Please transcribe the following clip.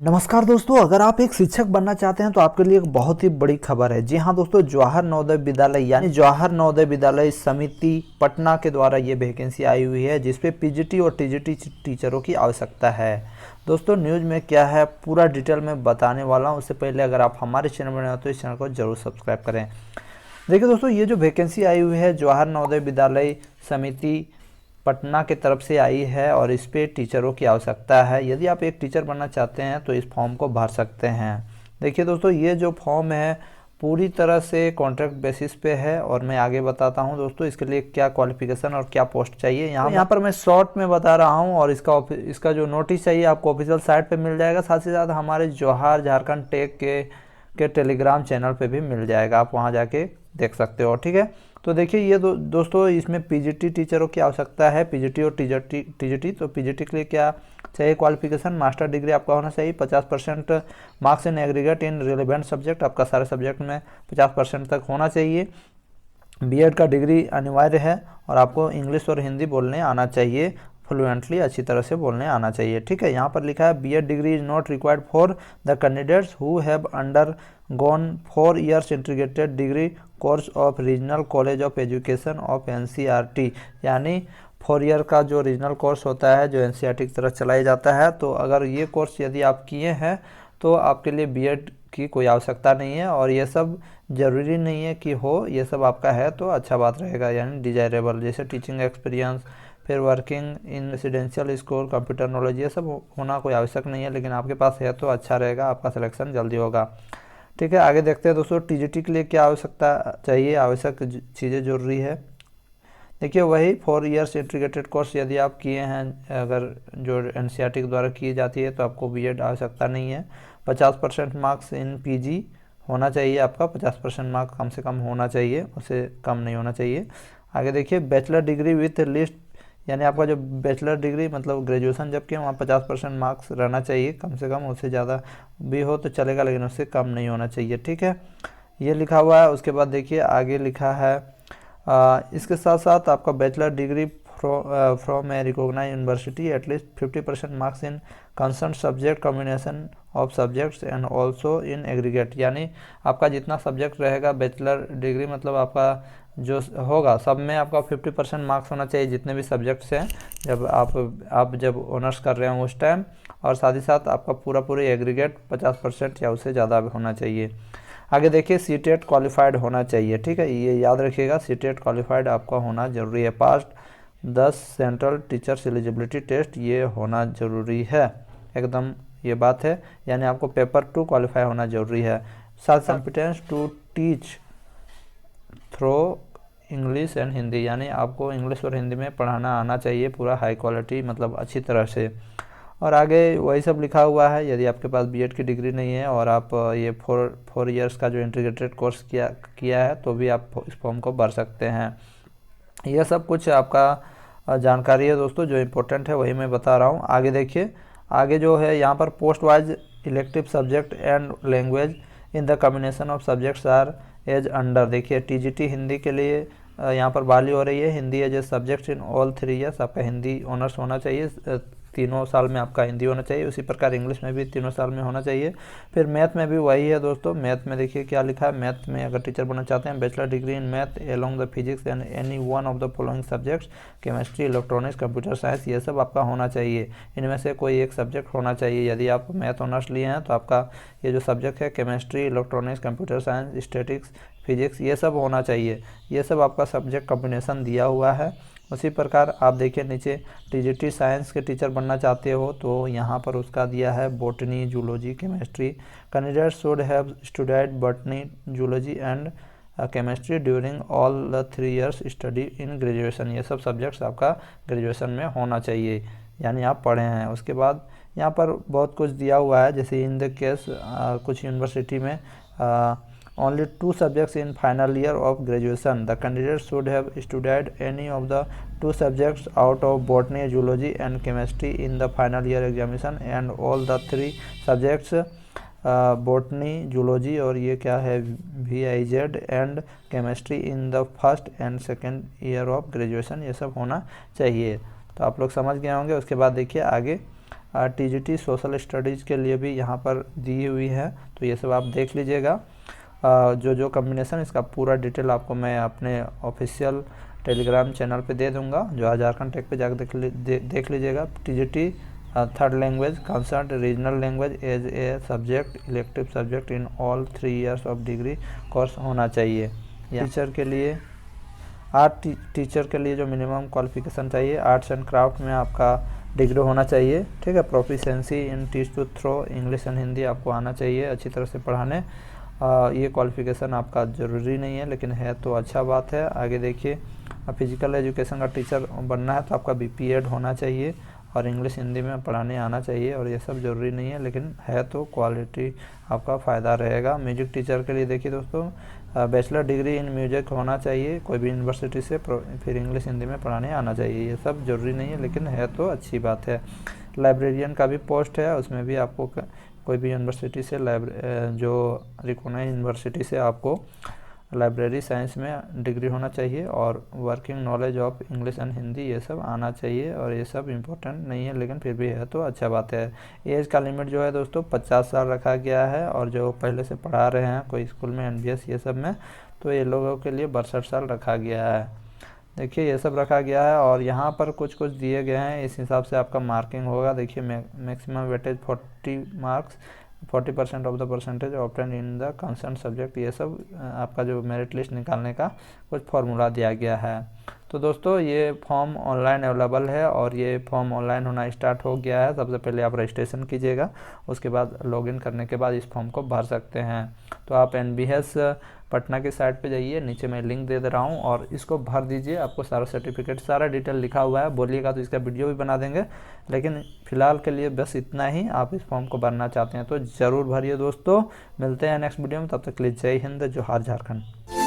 नमस्कार दोस्तों, अगर आप एक शिक्षक बनना चाहते हैं तो आपके लिए एक बहुत ही बड़ी खबर है। जी हाँ दोस्तों, जवाहर नवोदय विद्यालय यानी जवाहर नवोदय विद्यालय समिति पटना के द्वारा ये वैकेंसी आई हुई है, जिसपे पीजीटी और टीजीटी टीचरों की आवश्यकता है। दोस्तों न्यूज़ में क्या है पूरा डिटेल में बताने वाला हूँ। उससे पहले अगर आप हमारे चैनल में नए हो तो इस चैनल को जरूर सब्सक्राइब करें। देखिए दोस्तों, ये जो वैकेंसी आई हुई है जवाहर नवोदय विद्यालय समिति पटना की तरफ से आई है और इस पे टीचरों की आवश्यकता है। यदि आप एक टीचर बनना चाहते हैं तो इस फॉर्म को भर सकते हैं। देखिए दोस्तों, ये जो फॉर्म है पूरी तरह से कॉन्ट्रैक्ट बेसिस पे है और मैं आगे बताता हूं दोस्तों इसके लिए क्या क्वालिफिकेशन और क्या पोस्ट चाहिए। यहाँ पर मैं शॉर्ट में बता रहा हूं और इसका जो नोटिस चाहिए आपको ऑफिशियल साइट पे मिल जाएगा। साथ ही साथ हमारे जवाहर झारखंड टेक के टेलीग्राम चैनल पे भी मिल जाएगा, आप वहाँ जाके देख सकते हो। ठीक है, तो देखिए ये दोस्तों इसमें पीजीटी टीचरों की आवश्यकता है, पीजीटी और टीजीटी। तो पीजीटी के लिए क्या चाहिए क्वालिफिकेशन, मास्टर डिग्री आपका होना चाहिए, 50% marks in aggregate in relevant subject, आपका सारे सब्जेक्ट में 50% तक होना चाहिए। बीएड का डिग्री अनिवार्य है और आपको इंग्लिश और हिंदी बोलने आना चाहिए, फ्लुएंटली अच्छी तरह से बोलने आना चाहिए। ठीक है, यहाँ पर लिखा है BEd degree is not required for the candidates who have undergone 4 years integrated degree course of regional college of education of NCERT. यानी 4 year का जो रीजनल कोर्स होता है जो एनसीईआरटी की तरफ चलाया जाता है, तो अगर ये कोर्स यदि आप किए हैं तो आपके लिए बीएड की कोई आवश्यकता नहीं है। और ये सब ज़रूरी नहीं है कि हो, ये सब आपका है तो अच्छा बात रहेगा, यानी डिजायरेबल, जैसे टीचिंग एक्सपीरियंस, फिर working in residential school, computer knowledge, ये सब होना कोई आवश्यक नहीं है, लेकिन आपके पास है तो अच्छा रहेगा, आपका सिलेक्शन जल्दी होगा। ठीक है, आगे देखते हैं दोस्तों टीजीटी के लिए क्या आवश्यकता चाहिए, आवश्यक चीज़ें जरूरी है। देखिए वही 4 years इंटीग्रेटेड कोर्स यदि आप किए हैं, अगर जो एनसीईआरटी के द्वारा की जाती है तो आपको बीएड आवश्यकता नहीं है। 50% मार्क्स इन पीजी होना चाहिए, आपका 50% मार्क्स कम से कम होना चाहिए, उससे कम नहीं होना चाहिए। आगे देखिए बैचलर डिग्री विथ लिस्ट, यानी आपका जो बैचलर डिग्री मतलब ग्रेजुएशन जब किए वहाँ 50% मार्क्स रहना चाहिए कम से कम, उससे ज़्यादा भी हो तो चलेगा लेकिन उससे कम नहीं होना चाहिए। ठीक है, ये लिखा हुआ है। उसके बाद देखिए आगे लिखा है इसके साथ साथ आपका bachelor degree from a recognise university at least 50% marks in concern subject combination of subjects and also in aggregate. यानी आपका जितना सब्जेक्ट रहेगा बैचलर डिग्री मतलब आपका जो होगा सब में आपका 50% मार्क्स होना चाहिए, जितने भी सब्जेक्ट्स हैं जब आप जब ऑनर्स कर रहे हो उस टाइम। और साथ ही साथ आपका पूरी एग्रीगेट 50% या उससे ज़्यादा होना चाहिए। आगे देखिए सीटेट क्वालिफाइड होना चाहिए। ठीक है, ये याद रखिएगा, सीटेट क्वालिफाइड आपका होना जरूरी है। Passed 10 central teachers eligibility test ये होना ज़रूरी है, एकदम ये बात है, यानी आपको पेपर 2 क्वालिफाई होना ज़रूरी है। साथ competence to teach through English and Hindi, यानी आपको इंग्लिश और हिंदी में पढ़ाना आना चाहिए पूरा हाई क्वालिटी मतलब अच्छी तरह से। और आगे वही सब लिखा हुआ है। यदि आपके पास बीएड की डिग्री नहीं है और आप ये 4 years का जो इंटीग्रेटेड कोर्स किया है तो भी आप इस फॉर्म को भर सकते हैं। यह सब कुछ आपका जानकारी है दोस्तों, जो इम्पोर्टेंट है वही मैं बता रहा हूँ। आगे देखिए, आगे जो है यहाँ पर post wise elective subject and language in the combination of subjects are as under. देखिए टीजीटी हिंदी के लिए यहाँ पर बहाली हो रही है, Hindi as a subject in all 3 years, आपका हिंदी ऑनर्स होना चाहिए, 3 साल में आपका हिंदी होना चाहिए। उसी प्रकार इंग्लिश में भी 3 साल में होना चाहिए। फिर मैथ में भी वही है दोस्तों, मैथ में देखिए क्या लिखा है, मैथ में अगर टीचर बनना चाहते हैं bachelor degree in math along the physics and any one of the following subjects, chemistry, electronics, computer science, ये सब आपका होना चाहिए। इनमें से कोई एक सब्जेक्ट होना चाहिए। यदि आप मैथ ऑनर्स लिए हैं तो आपका ये जो सब्जेक्ट है chemistry, electronics, computer science, statics, physics, ये सब होना चाहिए। ये सब आपका सब्जेक्ट कॉम्बिनेशन दिया हुआ है। उसी प्रकार आप देखिए नीचे टीजीटी साइंस के टीचर बनना चाहते हो तो यहाँ पर उसका दिया है botany, zoology, chemistry. Candidate should have studied botany, zoology and chemistry during all the 3 years study in graduation. ये सब सब्जेक्ट्स आपका ग्रेजुएशन में होना चाहिए, यानी आप पढ़े हैं। उसके बाद यहाँ पर बहुत कुछ दिया हुआ है, जैसे इन द केस कुछ यूनिवर्सिटी में only 2 subjects in final year of graduation. The candidate should have studied any of the 2 subjects out of botany, zoology and chemistry in the final year examination and all the 3 subjects botany, zoology और ये क्या है VIZ and chemistry in the first and second year of graduation, ये सब होना चाहिए। तो आप लोग समझ गए होंगे। उसके बाद देखिए आगे टीजीटी सोशल स्टडीज़ के लिए भी यहाँ पर दी हुई है, तो ये सब आप देख लीजिएगा। जो कम्बिनेशन, इसका पूरा डिटेल आपको मैं अपने ऑफिशियल टेलीग्राम चैनल पे दे दूंगा, जो झारखंड टेक पे जाकर देख लीजिएगा। TGT third language concern regional language as a subject elective subject in all 3 years of degree course होना चाहिए। टीचर के लिए आर्ट टीचर के लिए जो मिनिमम क्वालिफिकेशन चाहिए, आर्ट्स एंड क्राफ्ट में आपका डिग्री होना चाहिए, ठीक है। Proficiency in teach to through English and Hindi आपको आना चाहिए अच्छी तरह से पढ़ाने। ये क्वालिफिकेशन आपका ज़रूरी नहीं है, लेकिन है तो अच्छा बात है। आगे देखिए, फिजिकल एजुकेशन का टीचर बनना है तो आपका बीपीएड होना चाहिए और इंग्लिश हिंदी में पढ़ाने आना चाहिए, और ये सब ज़रूरी नहीं है, लेकिन है तो क्वालिटी आपका फ़ायदा रहेगा। म्यूजिक टीचर के लिए देखिए दोस्तों, बैचलर डिग्री इन म्यूजिक होना चाहिए कोई भी यूनिवर्सिटी से, फिर इंग्लिश हिंदी में पढ़ाने आना चाहिए। ये सब ज़रूरी नहीं है, लेकिन है तो अच्छी बात है। लाइब्रेरियन का भी पोस्ट है, उसमें भी आपको कोई भी यूनिवर्सिटी से जो रिकॉग्नाइज यूनिवर्सिटी से आपको लाइब्रेरी साइंस में डिग्री होना चाहिए, और working knowledge of English and Hindi ये सब आना चाहिए, और ये सब इम्पोर्टेंट नहीं है, लेकिन फिर भी है तो अच्छा बात है। एज का लिमिट जो है दोस्तों 50 साल रखा गया है, और जो पहले से पढ़ा रहे हैं कोई स्कूल में एनबीएस ये सब में, तो ये लोगों के लिए 62 साल रखा गया है। देखिए ये सब रखा गया है, और यहाँ पर कुछ दिए गए हैं, इस हिसाब से आपका मार्किंग होगा। देखिए maximum weightage 40 marks 40% of the percentage obtain in the concern subject. ये सब आपका जो मेरिट लिस्ट निकालने का कुछ फार्मूला दिया गया है। तो दोस्तों ये फॉर्म ऑनलाइन अवेलेबल है, और ये फॉर्म ऑनलाइन होना स्टार्ट हो गया है। सबसे पहले आप रजिस्ट्रेशन कीजिएगा, उसके बाद लॉगिन करने के बाद इस फॉर्म को भर सकते हैं। तो आप एनबीएस पटना की साइट पे जाइए, नीचे मैं लिंक दे रहा हूँ, और इसको भर दीजिए। आपको सारा सर्टिफिकेट सारा डिटेल लिखा हुआ है, बोलिएगा तो इसका वीडियो भी बना देंगे, लेकिन फ़िलहाल के लिए बस इतना ही। आप इस फॉर्म को भरना चाहते हैं तो ज़रूर भरिए दोस्तों। मिलते हैं नेक्स्ट वीडियो में, तब तक के लिए जय हिंद, जोहार झारखंड।